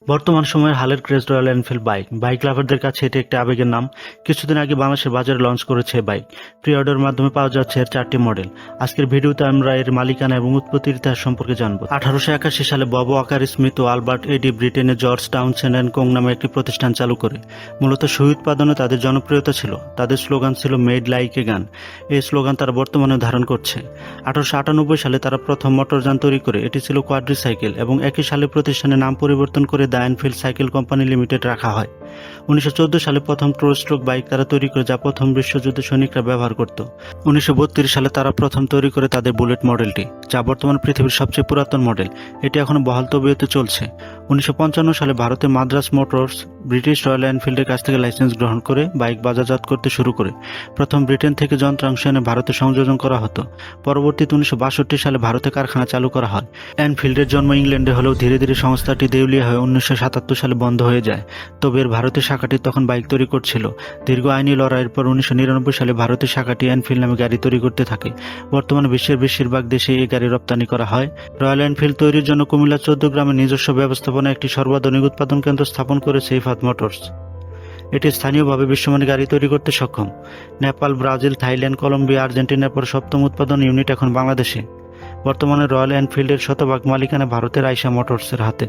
বর্তমান সময়ের হালের ক্রেজ রয়্যাল এনফিল্ড বাইক লাভারদের কাছে এটি একটি আবেগের নাম। কিছুদিন আগে বাংলাদেশের বাজারে লঞ্চ করেছে বাইক। প্রি অর্ডারের মাধ্যমে পাওয়া যাচ্ছে এর 4টি মডেল। আজকের ভিডিওতে আমরা এর মালিকানা এবং উৎপত্তির ইতিহাস সম্পর্কে জানব। 1881 সালে বব ওয়াকার স্মিথ ও আলবার্ট এডি ব্রিটেনের জর্জ টাউনসেন্ড অ্যান্ড কোং নামে একটি প্রতিষ্ঠান চালু করে। মূলত সুই উৎপাদনে তাদের জনপ্রিয়তা ছিল। তাদের স্লোগান ছিল মেড লাইক এ গান। এই স্লোগান তারা বর্তমানে ধারণ করছে। 1898 সালে তারা প্রথম মোটরযান তৈরি করে। এটি ছিল কোয়াড্রিসাইকেল এবং একই সালে প্রতিষ্ঠানের নাম পরিবর্তন করে the Enfield cycle company limited রাখা হয়। 1914 সালে প্রথম টু স্ট্রোক বাইক তারা তৈরি করে, যা প্রথম বিশ্বযুদ্ধে সৈনিকরা ব্যবহার করত। 1932 সালে তারা প্রথম তৈরি করে তাদের বুলেট মডেলটি, যা বর্তমানে পৃথিবীর সবচেয়ে পুরাতন মডেল। এটি এখনো বহাল তবিয়তে চলছে। 1955 সালে ভারতে মাদ্রাস মোটরস ব্রিটিশ রয়্যাল এনফিল্ডের কাছ থেকে লাইসেন্স গ্রহণ করে বাইক বাজারজাত করতে শুরু করে। প্রথম ব্রিটেন থেকে যন্ত্রাংশ এনে ভারতে সংযোজন করা হতো। পরবর্তীতে 1962 সালে ভারতে কারখানা চালু করা হয়। এনফিল্ডের জন্ম ইংল্যান্ডে হলেও ধীরে ধীরে সংস্থাটি দেউলিয়া হয়ে 1977 সালে বন্ধ হয়ে যায়। তবে এর ভারতের শাখাটি তখন বাইক তৈরি করছিল। দীর্ঘ আইনি লড়াইয়ের পর 1999 সালে ভারতের শাখাটি এনফিল্ড নামে গাড়ি তৈরি করতে থাকে। বর্তমানে বিশ্বের বেশিরভাগ দেশে এই গাড়ি রপ্তানি করা হয়। রয়্যাল এনফিল্ড তৈরির জন্য কুমিল্লা 14 গ্রামে নিজস্ব ব্যবস্থাপনা একটি সর্বাধুনিক উৎপাদন কেন্দ্র স্থাপন করেছে ইফাত মোটরস। এটি স্থানীয়ভাবে বিশ্বমানের গাড়ি তৈরি করতে সক্ষম। নেপাল, ব্রাজিল, থাইল্যান্ড, কলম্বিয়া, আর্জেন্টিনার পর সপ্তম উৎপাদন ইউনিট এখন বাংলাদেশে। বর্তমানে রয়্যাল এনফিল্ডের শতভাগ মালিকানা ভারতের আইশা মোটরসের হাতে।